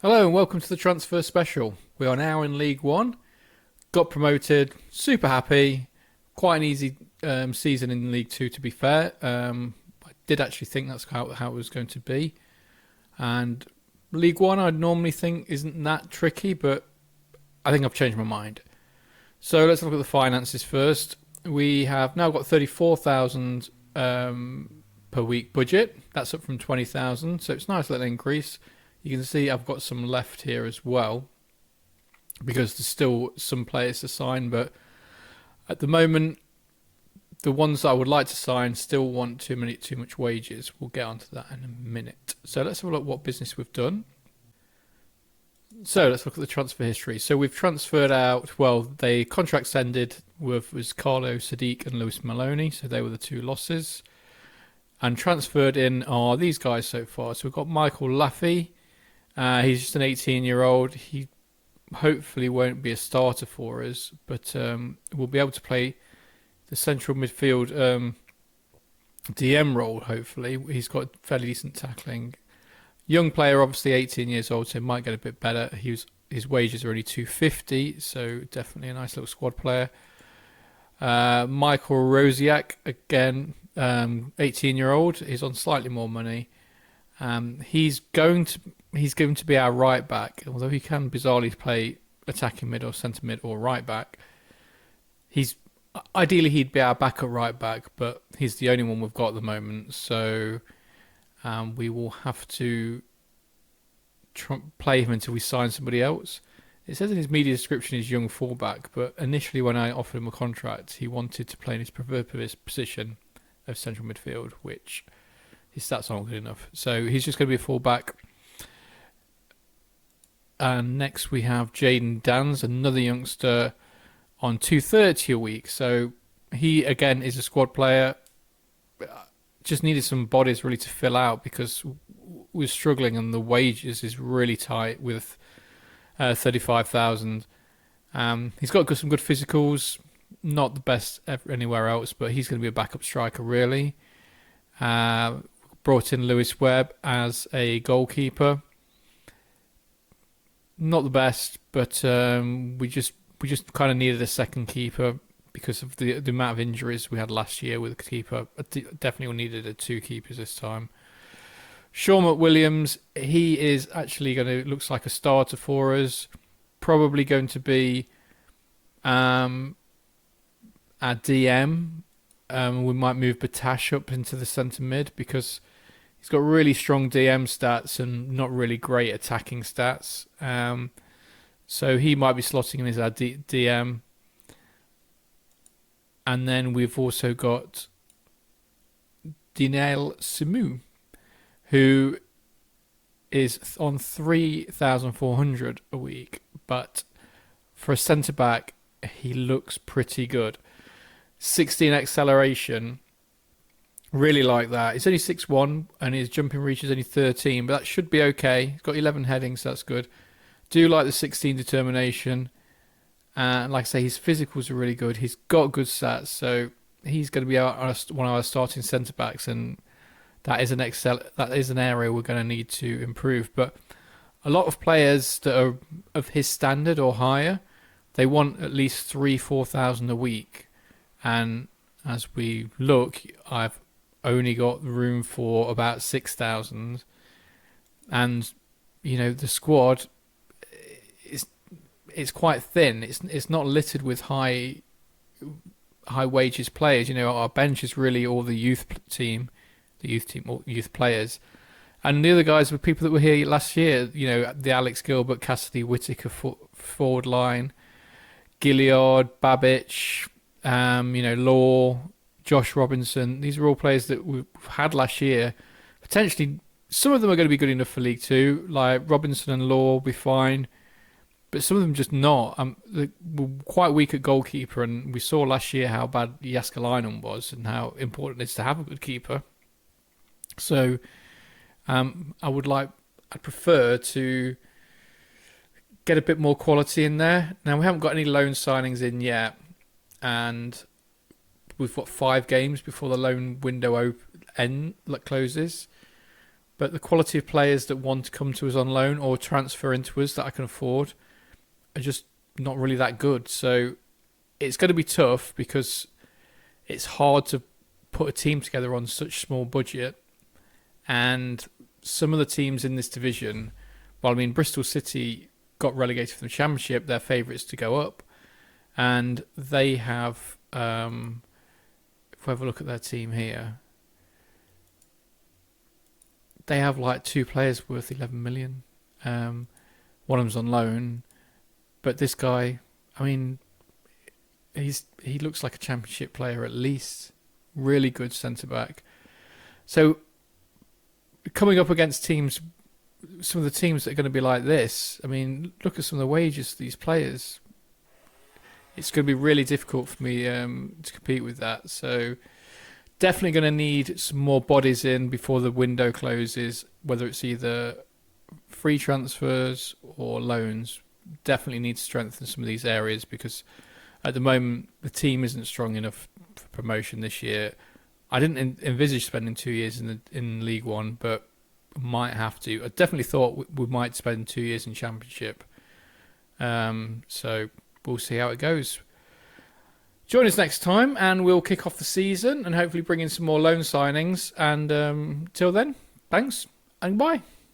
Hello and welcome to the transfer special. We are now in League One. Got promoted. Super happy. Quite an easy season in League Two, to be fair. I did actually think that's how it was going to be. And League One, I'd normally think isn't that tricky, but I think I've changed my mind. So let's look at the finances first. We have now got 34,000 per week budget. That's up from 20,000, so it's a nice little increase. You can see I've got some left here as well because there's still some players to sign, but at the moment, the ones that I would like to sign still want too much wages. We'll get onto that in a minute. So let's have a look what business we've done. So let's look at the transfer history. So we've transferred out, well, the contracts ended was Carlo Sadiq and Lewis Maloney, so they were the two losses. And transferred in are these guys so far. So we've got Michael Laffey. He's just an 18-year-old. He hopefully won't be a starter for us, but we'll be able to play the central midfield DM role, hopefully. He's got fairly decent tackling. Young player, obviously 18 years old, so he might get a bit better. His wages are only 250, so definitely a nice little squad player. Michael Rosiak, again, 18-year-old. He's on slightly more money. He's going to be our right back, although he can bizarrely play attacking mid or centre mid or right back. Ideally he'd be our backup right back, but he's the only one we've got at the moment. So we will have to play him until we sign somebody else. It says in his media description he's young fullback, but initially when I offered him a contract, he wanted to play in his preferred position of central midfield, which his stats aren't good enough. So he's just going to be a fullback. And next we have Jaden Dans, another youngster, on 230 a week. So he, again, is a squad player. Just needed some bodies really to fill out because we're struggling and the wages is really tight with 35,000. He's got some good physicals, not the best anywhere else, but he's going to be a backup striker really. Brought in Lewis Webb as a goalkeeper. Not the best, but we just kind of needed a second keeper because of the amount of injuries we had last year with the keeper. Definitely needed two keepers this time. Sean McWilliams, he is actually looks like a starter for us. Probably going to be our DM. We might move Batash up into the centre mid because he's got really strong DM stats and not really great attacking stats. So he might be slotting in as our DM. And then we've also got Dinail Simu, who is on 3,400 a week. But for a centre-back, he looks pretty good. 16 acceleration. Really like that. He's only 6'1", and his jumping reach is only 13, but that should be okay. He's got 11 headings, so that's good. Do like the 16 determination. And like I say, his physicals are really good. He's got good stats, so he's going to be one of our starting centre-backs, and that is an area we're going to need to improve. But a lot of players that are of his standard or higher, they want at least 4,000 a week. And as we look, I've only got room for about 6,000, and the squad it's quite thin. It's not littered with high wages players. Our bench is really all the youth players, and the other guys were people that were here last year. The Alex Gilbert, Cassidy, Whittaker forward line, Gilliard, Babbage, Law, Josh Robinson. These are all players that we've had last year. Potentially, some of them are going to be good enough for League Two. Like Robinson and Law will be fine, but some of them just not. We're quite weak at goalkeeper, and we saw last year how bad Jaskalainen was and how important it is to have a good keeper. So, I'd prefer to get a bit more quality in there. Now we haven't got any loan signings in yet, and we've got 5 games before the loan window closes. but the quality of players that want to come to us on loan or transfer into us that I can afford are just not really that good. So it's going to be tough because it's hard to put a team together on such small budget. And some of the teams in this division, well, I mean, Bristol City got relegated from the Championship. They're favourites to go up. And they have, if we have a look at their team here, they have like 2 players worth 11 million. One of them's on loan. But this guy, I mean, he looks like a Championship player at least. Really good centre-back. So coming up against teams, some of the teams that are going to be like this, I mean, look at some of the wages of these players. It's going to be really difficult for me to compete with that. So definitely going to need some more bodies in before the window closes, whether it's either free transfers or loans. Definitely need to strengthen some of these areas because at the moment the team isn't strong enough for promotion this year. I didn't envisage spending 2 years in League One, but might have to. I definitely thought we might spend 2 years in Championship. So we'll see how it goes. Join us next time and we'll kick off the season and hopefully bring in some more loan signings. And till then, thanks and bye.